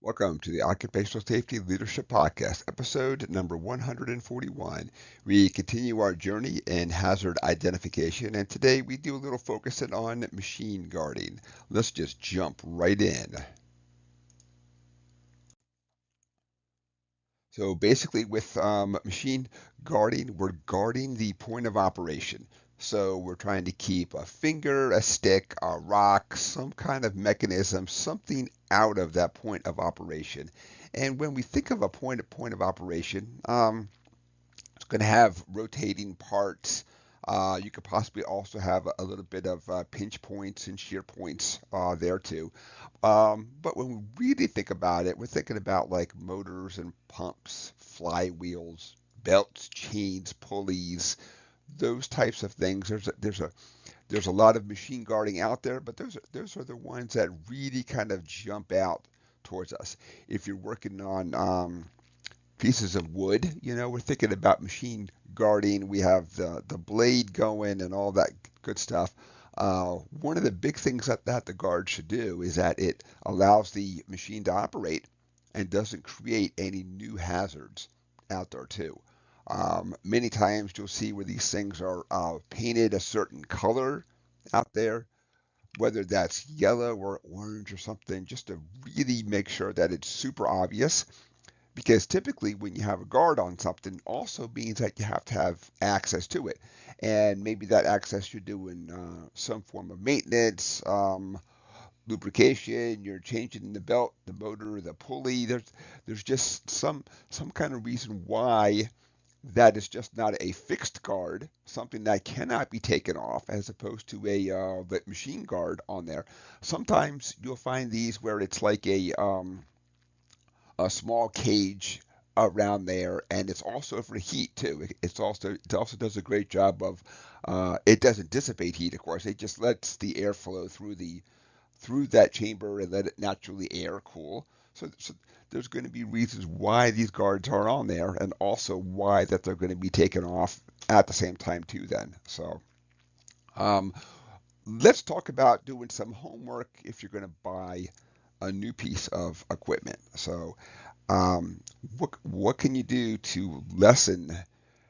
Welcome to the Occupational Safety Leadership Podcast, episode number 141. We continue our journey in hazard identification, and today we do a little focusing on machine guarding. Let's just jump right in. So basically, with machine guarding, we're guarding the point of operation. So we're trying to keep a finger, a stick, a rock, some kind of mechanism, something out of that point of operation. And when we think of a point of operation, it's going to have rotating parts. You could possibly also have a little bit of pinch points and shear points there too. But when we really think about it, we're thinking about like motors and pumps, flywheels, belts, chains, pulleys, those types of things. There's a lot of machine guarding out there, but those are the ones that really kind of jump out towards us. If you're working on pieces of wood. We're thinking about machine guarding. We have the blade going and all that good stuff. One of the big things that the guard should do is that it allows the machine to operate and doesn't create any new hazards out there too. Many times you'll see where these things are painted a certain color out there, whether that's yellow or orange or something, just to really make sure that it's super obvious, because typically when you have a guard on something also means that you have to have access to it, and maybe that access you're doing some form of maintenance, lubrication, you're changing the belt, the motor, the pulley. There's just some kind of reason why that is just not a fixed guard, something that cannot be taken off, as opposed to a machine guard on there. Sometimes you'll find these where it's like a small cage around there, and it's also for heat too. It also does a great job of it doesn't dissipate heat, of course. It just lets the air flow through that chamber and let it naturally air cool. So there's going to be reasons why these guards are on there, and also why that they're going to be taken off at the same time too. Then um, let's talk about doing some homework if you're going to buy a new piece of equipment. So um, what can you do to lessen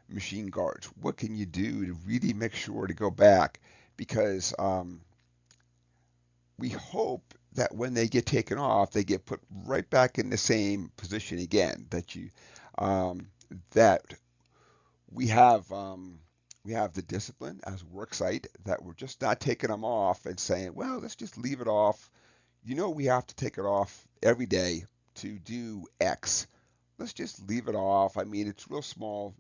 machine guards? What can you do to really make sure to go back? Because we hope that when they get taken off, they get put right back in the same position again. Um, that we have the discipline as a work site, that we're just not taking them off and saying, well, let's just leave it off. We have to take it off every day to do X. Let's just leave it off. I mean, it's real small.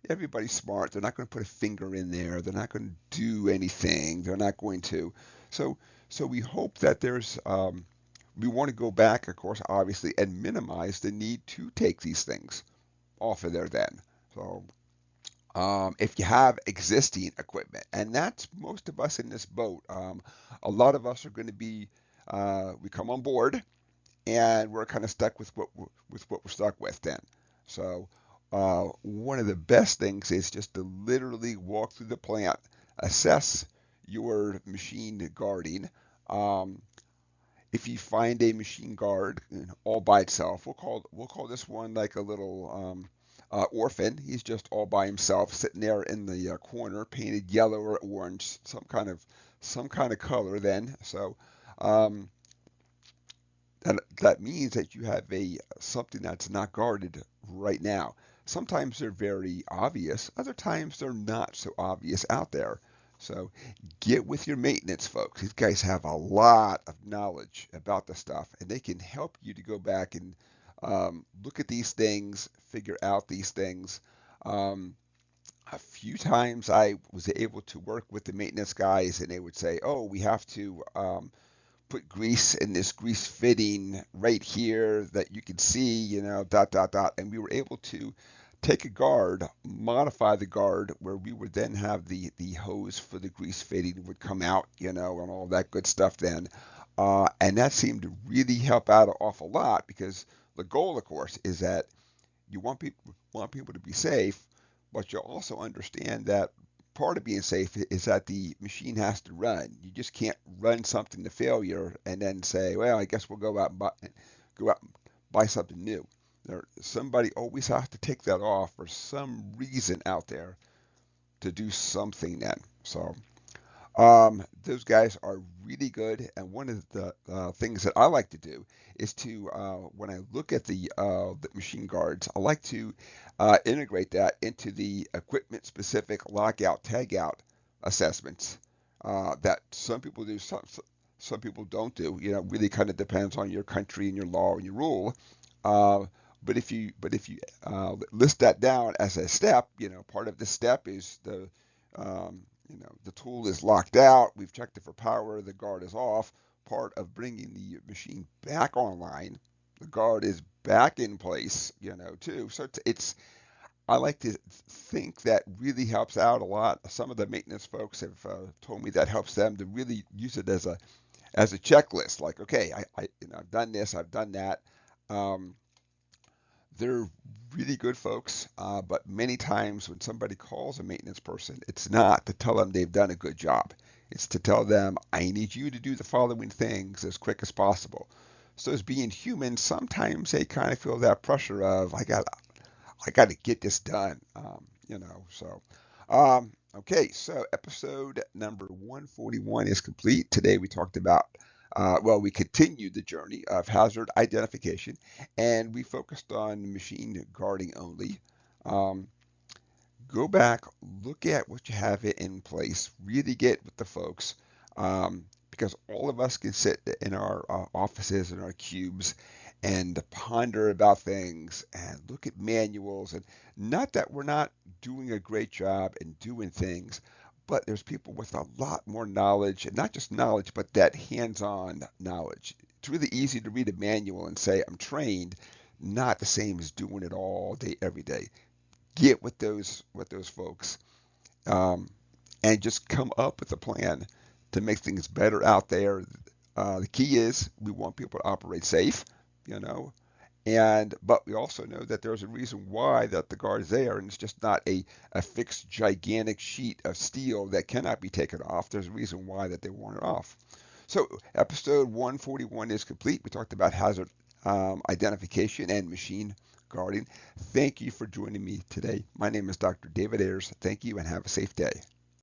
Everybody's smart. They're not going to put a finger in there. They're not going to do anything. They're not going to. So, so we hope that we want to go back, of course, obviously, and minimize the need to take these things off of there then. So, if you have existing equipment, and that's most of us in this boat, a lot of us are going to be, we come on board and we're kind of stuck with what we're stuck with then. So one of the best things is just to literally walk through the plant, assess your machine guarding. Um, if you find a machine guard all by itself, we'll call this one like a little orphan. He's just all by himself, sitting there in the corner, painted yellow or orange, some kind of color. Then, so um, that means that you have a something that's not guarded right now. Sometimes they're very obvious, other times they're not so obvious out there. So get with your maintenance folks. These guys have a lot of knowledge about the stuff, and they can help you to go back and look at these things, figure out these things. Um, a few times I was able to work with the maintenance guys, and they would say, "Oh, we have to put grease in this grease fitting right here that you can see, dot, dot, dot." And we were able to take a guard, modify the guard, where we would then have the hose for the grease fitting would come out, and all that good stuff then. And that seemed to really help out an awful lot, because the goal, of course, is that you want people to be safe, but you also understand that part of being safe is that the machine has to run. You just can't run something to failure and then say, well, I guess we'll go out buy something new. Somebody always has to take that off for some reason out there to do something then. So those guys are really good, and one of the things that I like to do is to, when I look at the machine guards, I like to integrate that into the equipment-specific lockout tagout assessments that some people do, some people don't do. You know, really kind of depends on your country and your law and your rule. Uh, but if you list that down as a step, you know, part of the step is the tool is locked out. We've checked it for power. The guard is off. Part of bringing the machine back online, the guard is back in place, you know, too. So it's I like to think that really helps out a lot. Some of the maintenance folks have told me that helps them to really use it as a checklist. Like, okay, I've done this, I've done that. Um, they're really good folks, but many times when somebody calls a maintenance person, it's not to tell them they've done a good job. It's to tell them, I need you to do the following things as quick as possible. So as being human, sometimes they kind of feel that pressure of, I got to get this done, you know. So, okay, so episode number 141 is complete. Today we talked about, we continued the journey of hazard identification, and we focused on machine guarding only. Um, Go back, look at what you have it in place, really get with the folks, because all of us can sit in our offices and our cubes and ponder about things and look at manuals. And not that we're not doing a great job and doing things, but there's people with a lot more knowledge, and not just knowledge, but that hands-on knowledge. It's really easy to read a manual and say, I'm trained, not the same as doing it all day, every day. Get with those folks, um, and just come up with a plan to make things better out there. The key is we want people to operate safe, you know, and but we also know that there's a reason why that the guard is there, and it's just not a fixed gigantic sheet of steel that cannot be taken off. There's a reason why that they want it off. So episode 141 is complete. We talked about hazard identification and machine guarding. Thank you for joining me today. My name is Dr. David Ayers. Thank you and have a safe day.